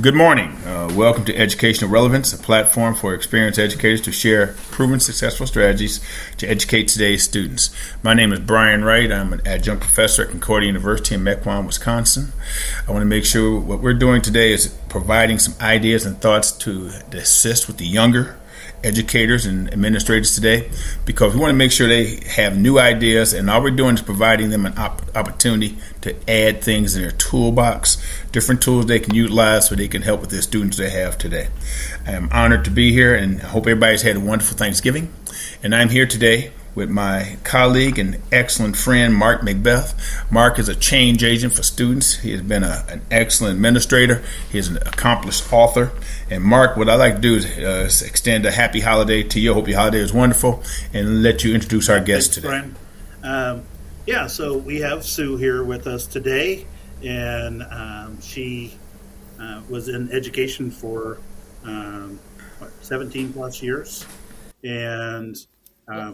Good morning. Welcome to Educational Relevance, a platform for experienced educators to share proven successful strategies to educate today's students. My name is Brian Wright. I'm an adjunct professor at Concordia University in Mequon, Wisconsin. I want to make sure what we're doing today is providing some ideas and thoughts to assist with the younger educators and administrators today, because we want to make sure they have new ideas, and all we're doing is providing them an opportunity to add things in their toolbox, different tools they can utilize so they can help with the students they have today. I am honored to be here, and I hope everybody's had a wonderful Thanksgiving. And I'm here today with my colleague and excellent friend, Mark Macbeth. Mark is a change agent for students. He has been an excellent administrator. He is an accomplished author. And Mark, what I'd like to do is extend a happy holiday to you. I hope your holiday is wonderful, and let you introduce our guest today. Brian. So we have Sue here with us today, and she was in education for 17 plus years, and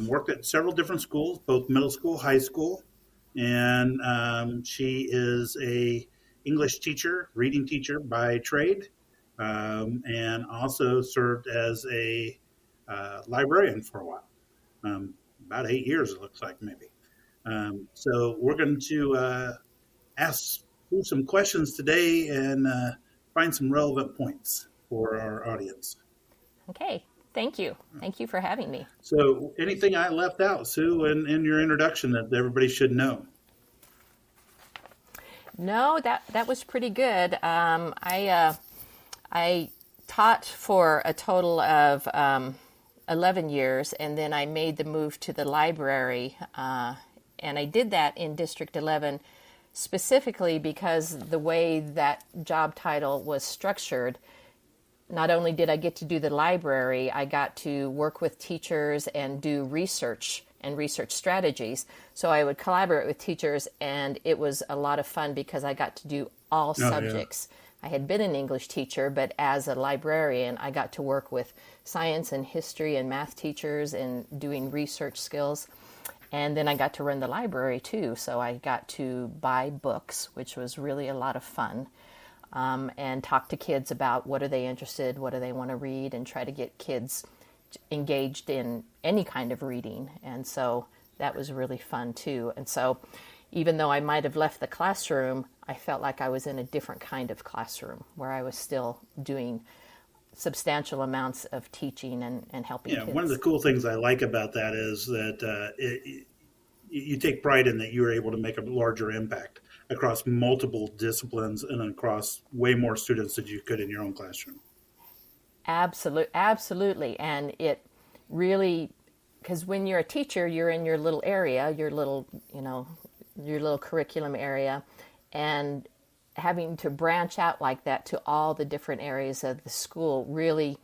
worked at several different schools, both middle school, high school, and she is a English teacher, reading teacher by trade, and also served as a librarian for a while, about 8 years it looks like maybe. So we're going to ask you some questions today and find some relevant points for our audience. Okay. Thank you. Thank you for having me. So anything I left out, Sue, in your introduction that everybody should know? No, that was pretty good. I taught for a total of 11 years, and then I made the move to the library, and I did that in District 11 specifically because the way that job title was structured. Not only did I get to do the library, I got to work with teachers and do research and research strategies. So I would collaborate with teachers, and it was a lot of fun because I got to do all subjects. Yeah. I had been an English teacher, but as a librarian, I got to work with science and history and math teachers and doing research skills. And then I got to run the library too. So I got to buy books, which was really a lot of fun. And talk to kids about what are they interested, what do they want to read, and try to get kids engaged in any kind of reading. And so that was really fun too. And so even though I might have left the classroom, I felt like I was in a different kind of classroom where I was still doing substantial amounts of teaching and helping kids. One of the cool things I like about that is that you take pride in that you were able to make a larger impact across multiple disciplines and across way more students than you could in your own classroom. Absolutely. And it really, because when you're a teacher, you're in your little area, your little curriculum area, and having to branch out like that to all the different areas of the school really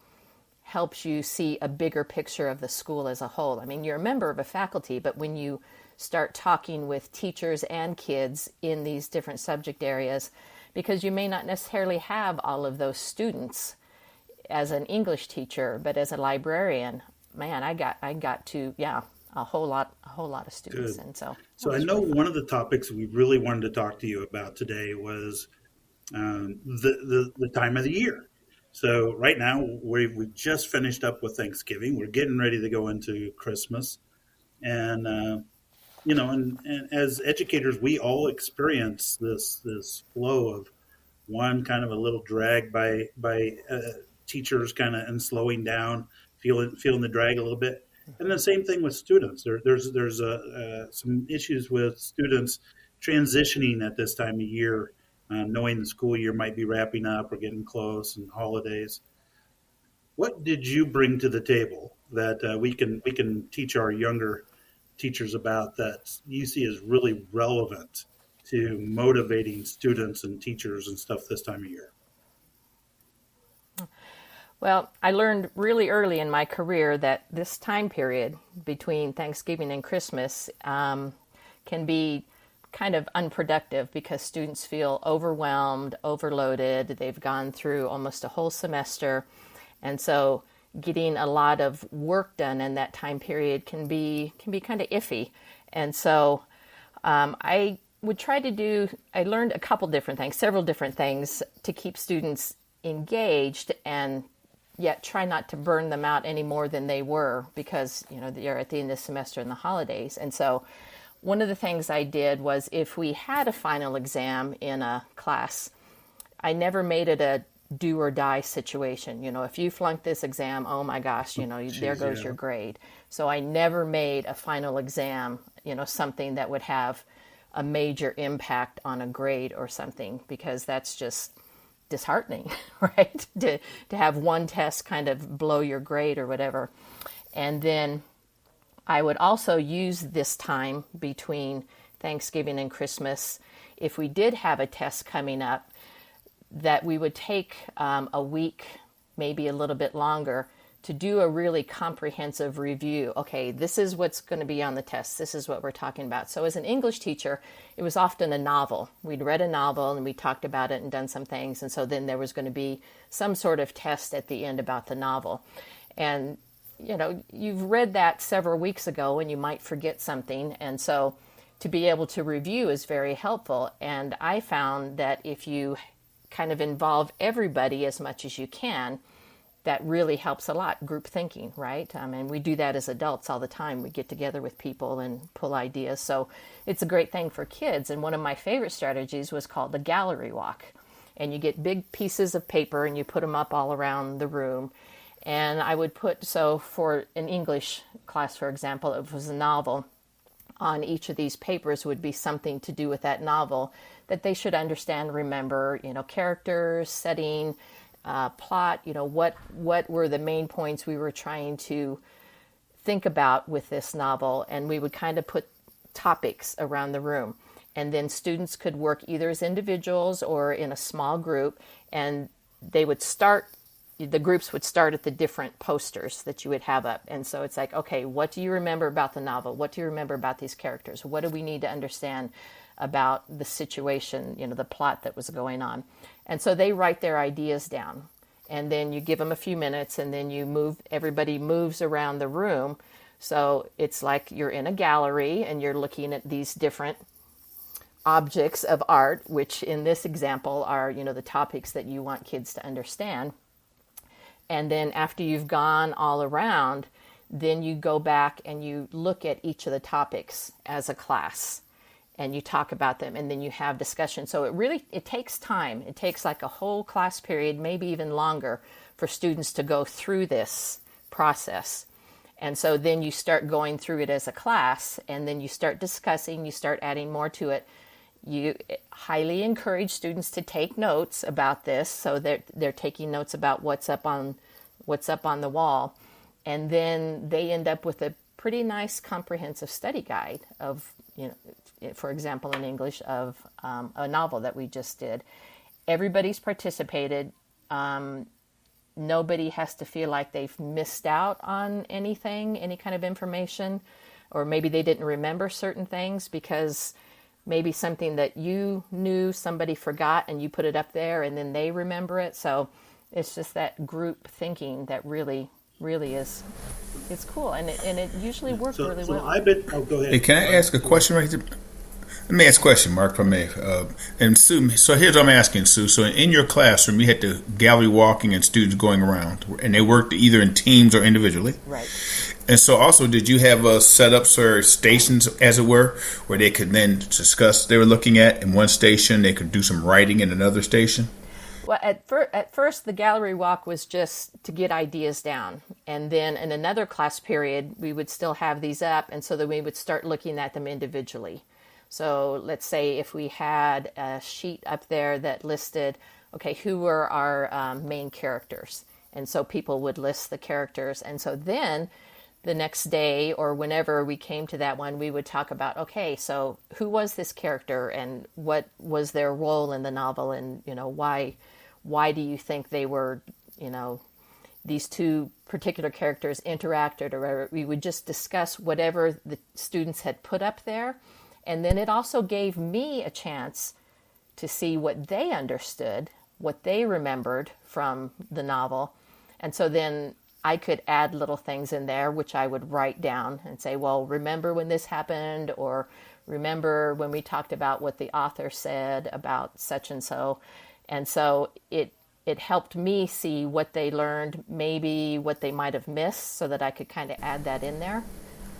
helps you see a bigger picture of the school as a whole. I mean, you're a member of a faculty, but when you start talking with teachers and kids in these different subject areas, because you may not necessarily have all of those students as an English teacher, but as a librarian, man, I got to a whole lot of students. Good. And so I know one of the topics we really wanted to talk to you about today was the time of the year. So right now we just finished up with Thanksgiving. We're getting ready to go into Christmas, and and as educators, we all experience this flow of one kind of a little drag by teachers kind of and slowing down, feeling the drag a little bit. And the same thing with students. There's some issues with students transitioning at this time of year, knowing the school year might be wrapping up or getting close and holidays. What did you bring to the table that we can teach our younger teachers about that you see as really relevant to motivating students and teachers and stuff this time of year? Well, I learned really early in my career that this time period between Thanksgiving and Christmas can be kind of unproductive because students feel overwhelmed, overloaded. They've gone through almost a whole semester. And so getting a lot of work done in that time period can be kind of iffy. And so I would try to I learned a couple different things, several different things to keep students engaged, and yet try not to burn them out any more than they were, because they're at the end of the semester and the holidays. And so one of the things I did was, if we had a final exam in a class, I never made it a do or die situation. If you flunk this exam, oh my gosh, there goes your grade. So I never made a final exam, something that would have a major impact on a grade or something, because that's just disheartening, right? To have one test kind of blow your grade or whatever. And then I would also use this time between Thanksgiving and Christmas, if we did have a test coming up, that we would take a week, maybe a little bit longer, to do a really comprehensive review. Okay, this is what's going to be on the test. This is what we're talking about. So as an English teacher, it was often a novel. We'd read a novel and we talked about it and done some things. And so then there was going to be some sort of test at the end about the novel. And, you've read that several weeks ago and you might forget something. And so to be able to review is very helpful. And I found that if you kind of involve everybody as much as you can, that really helps a lot. Group thinking, right? And we do that as adults all the time. We get together with people and pull ideas. So it's a great thing for kids. And one of my favorite strategies was called the gallery walk. And you get big pieces of paper and you put them up all around the room. And I would so for an English class, for example, it was a novel. On each of these papers would be something to do with that novel that they should understand, remember, characters, setting, plot, what were the main points we were trying to think about with this novel. And we would kind of put topics around the room. And then students could work either as individuals or in a small group, and the groups would start at the different posters that you would have up. And so it's like, okay, what do you remember about the novel? What do you remember about these characters? What do we need to understand about the situation, the plot that was going on? And so they write their ideas down. And then you give them a few minutes, and then everybody moves around the room. So it's like you're in a gallery and you're looking at these different objects of art, which in this example are, the topics that you want kids to understand. And then after you've gone all around, then you go back and you look at each of the topics as a class and you talk about them, and then you have discussion. So it takes time. It takes like a whole class period, maybe even longer, for students to go through this process. And so then you start going through it as a class, and then you start discussing, you start adding more to it. You highly encourage students to take notes about this, so they're taking notes about what's up on the wall, and then they end up with a pretty nice comprehensive study guide of, for example, in English, of a novel that we just did. Everybody's participated. Nobody has to feel like they've missed out on anything, any kind of information, or maybe they didn't remember certain things because maybe something that you knew somebody forgot and you put it up there and then they remember it. So it's just that group thinking that really is, it's cool. And it usually works really well. Go ahead. Hey, can I ask a question right there? Let me ask a question, Mark, if I may. And Sue, so here's what I'm asking, Sue. So in your classroom, you had the gallery walking and students going around, and they worked either in teams or individually. Right. And so also, did you have setups or stations, as it were, where they could then discuss they were looking at in one station, they could do some writing in another station? Well, at first, the gallery walk was just to get ideas down. And then in another class period, we would still have these up, and so then we would start looking at them individually. So let's say if we had a sheet up there that listed, okay, who were our main characters? And so people would list the characters. And so then the next day or whenever we came to that one, we would talk about, okay, so who was this character and what was their role in the novel, and, why do you think they were, these two particular characters interacted, or whatever. We would just discuss whatever the students had put up there. And then it also gave me a chance to see what they understood, what they remembered from the novel. And so then I could add little things in there, which I would write down and say, well, remember when this happened, or remember when we talked about what the author said about such and so. And so it it helped me see what they learned, maybe what they might have missed, so that I could kind of add that in there.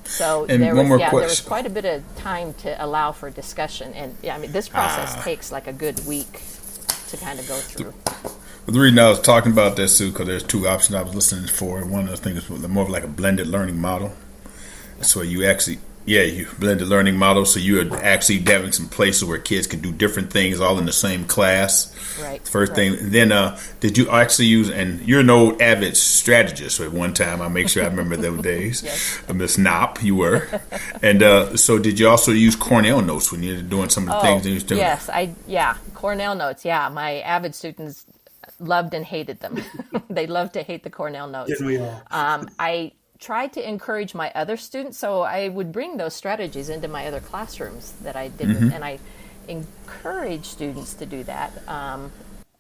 So And one more there was question. quite a bit of time to allow for discussion, and yeah, I mean, this process takes like a good week to kind of go through. The reason I was talking about this too, because there's two options I was listening for, and one of the things was more of like a blended learning model. So you actually, you blended learning model. So you're actually having some places where kids can do different things all in the same class. Right. First right. thing. Then, did you actually use? And you're no avid strategist. So at one time, I make sure I remember those days. Yes. Miss Knopp, you were. And so, did you also use Cornell notes when you're doing some of the things that you was doing? Yes, Cornell notes. Yeah, my avid students loved and hated them. They loved to hate the Cornell notes. Didn't we all? I tried to encourage my other students, so I would bring those strategies into my other classrooms that I did, and I encourage students to do that.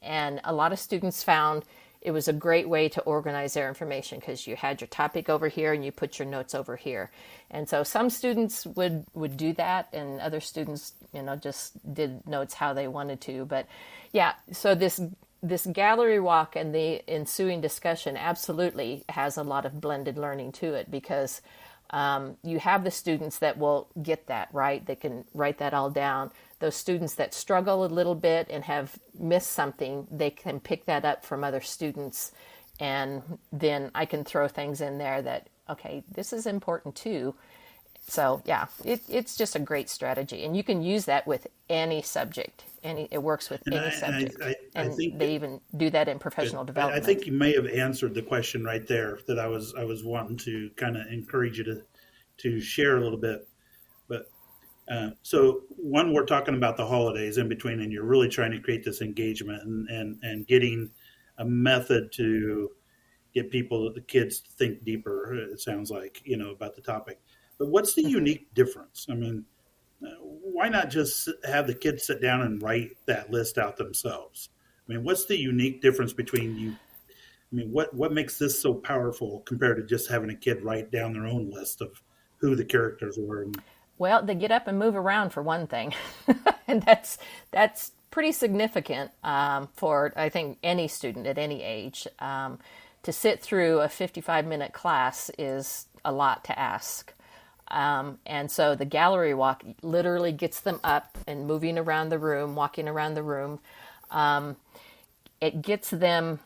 And a lot of students found it was a great way to organize their information, because you had your topic over here and you put your notes over here. And so some students would do that, and other students, just did notes how they wanted to. But yeah, so this gallery walk and the ensuing discussion absolutely has a lot of blended learning to it, because you have the students that will get that, right? They can write that all down. Those students that struggle a little bit and have missed something, they can pick that up from other students. And then I can throw things in there that, okay, this is important too. So yeah, it's just a great strategy. And you can use that with any subject. It works with any subject. I think they even do that in professional development. I think you may have answered the question right there that I was wanting to kind of encourage you to share a little bit. But so one, we're talking about the holidays in between, and you're really trying to create this engagement and getting a method to get the kids to think deeper. It sounds like, about the topic. But what's the unique difference? I mean, why not just have the kids sit down and write that list out themselves? I mean, what's the unique difference between you? I mean, what makes this so powerful compared to just having a kid write down their own list of who the characters were? Well, they get up and move around, for one thing, and that's pretty significant for, I think, any student at any age. To sit through a 55-minute class is a lot to ask. And so the gallery walk literally gets them up and moving around the room, walking around the room. It gets them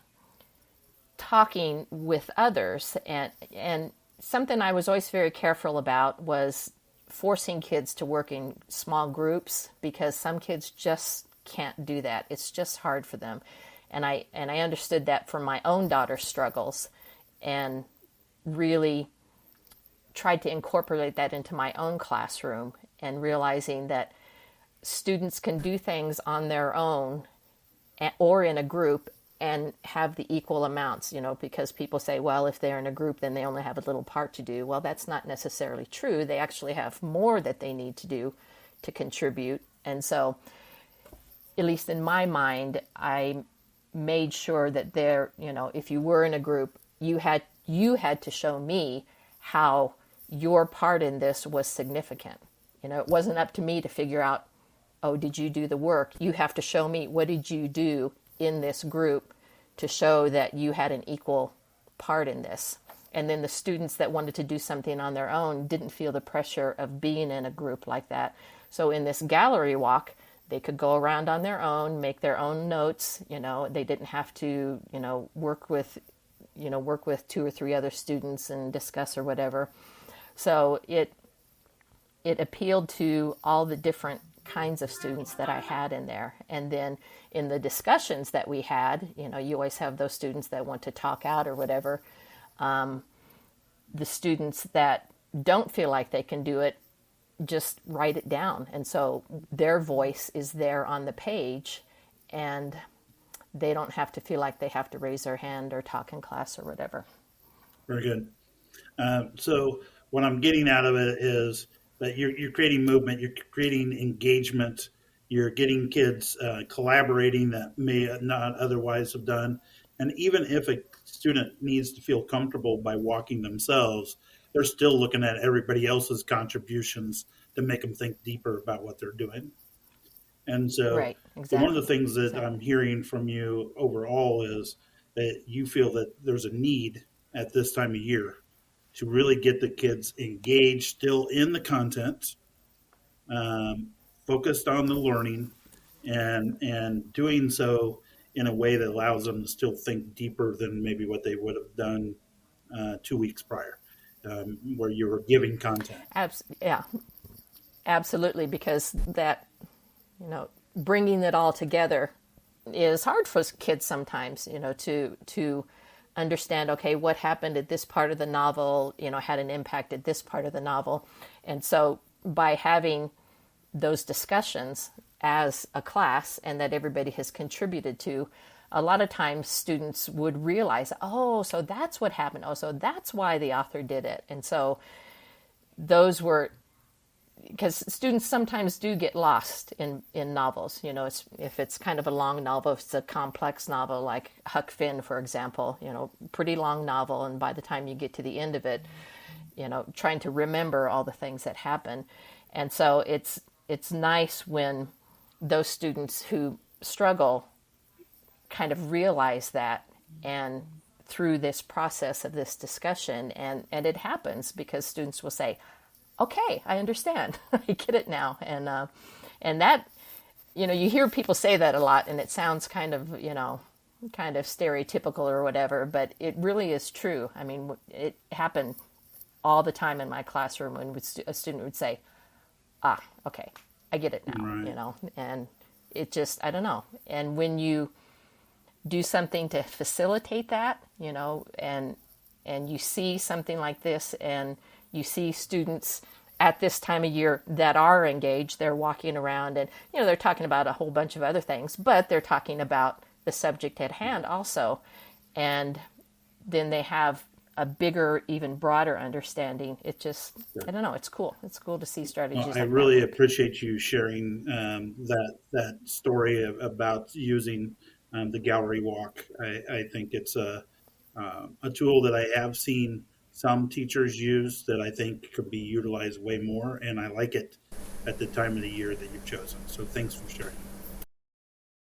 talking with others. And something I was always very careful about was forcing kids to work in small groups, because some kids just can't do that. It's just hard for them. And I understood that from my own daughter's struggles, and really tried to incorporate that into my own classroom, and realizing that students can do things on their own or in a group and have the equal amounts, because people say, well, if they're in a group, then they only have a little part to do. Well, that's not necessarily true. They actually have more that they need to do to contribute. And so, at least in my mind, I made sure that if you were in a group, you had to show me how your part in this was significant. It wasn't up to me to figure out, oh, did you do the work? You have to show me, what did you do in this group to show that you had an equal part in this. And then the students that wanted to do something on their own didn't feel the pressure of being in a group like that. So in this gallery walk, they could go around on their own, make their own notes. They didn't have to, work with 2 or 3 other students and discuss or whatever. So it appealed to all the different kinds of students that I had in there. And then in the discussions that we had, you always have those students that want to talk out or whatever. The students that don't feel like they can do it just write it down. And so their voice is there on the page, and they don't have to feel like they have to raise their hand or talk in class or whatever. Very good. So what I'm getting out of it is that you're creating movement, you're creating engagement, you're getting kids collaborating that may not otherwise have done. And even if a student needs to feel comfortable by walking themselves, they're still looking at everybody else's contributions to make them think deeper about what they're doing. And so, Right. one of the Exactly. things that I'm Exactly. hearing from you overall is that you feel that there's a need at this time of year to really get the kids engaged still in the content, um, focused on the learning, and doing so in a way that allows them to still think deeper than maybe what they would have done 2 weeks prior, where you were giving content. Yeah, absolutely. Because that, bringing it all together is hard for kids sometimes, to understand, okay, what happened at this part of the novel, had an impact at this part of the novel. And so by having those discussions as a class and that everybody has contributed to, a lot of times students would realize, oh, so that's what happened. Oh, so that's why the author did it. And so those were, because students sometimes do get lost in novels. If it's kind of a long novel, if it's a complex novel like Huck Finn, for example, pretty long novel. And by the time you get to the end of it, trying to remember all the things that happen. And so it's nice when those students who struggle kind of realize that, and through this process of this discussion, and it happens because students will say, okay, I understand. I get it now. And that, you hear people say that a lot, and it sounds kind of stereotypical or whatever, but it really is true. I mean, it happened all the time in my classroom when a student would say, ah, okay, I get it now, Right. and it just, I don't know. And when you do something to facilitate that, and you see something like this, and you see students at this time of year that are engaged, they're walking around and, they're talking about a whole bunch of other things, but they're talking about the subject at hand also. And then they have a bigger, even broader understanding. It just, I don't know, it's cool. It's cool to see Well, strategies I like that really work. appreciate you sharing that story about using the gallery walk. I think it's a tool that I have seen some teachers use that I think could be utilized way more, and I like it at the time of the year that you've chosen. So thanks for sharing.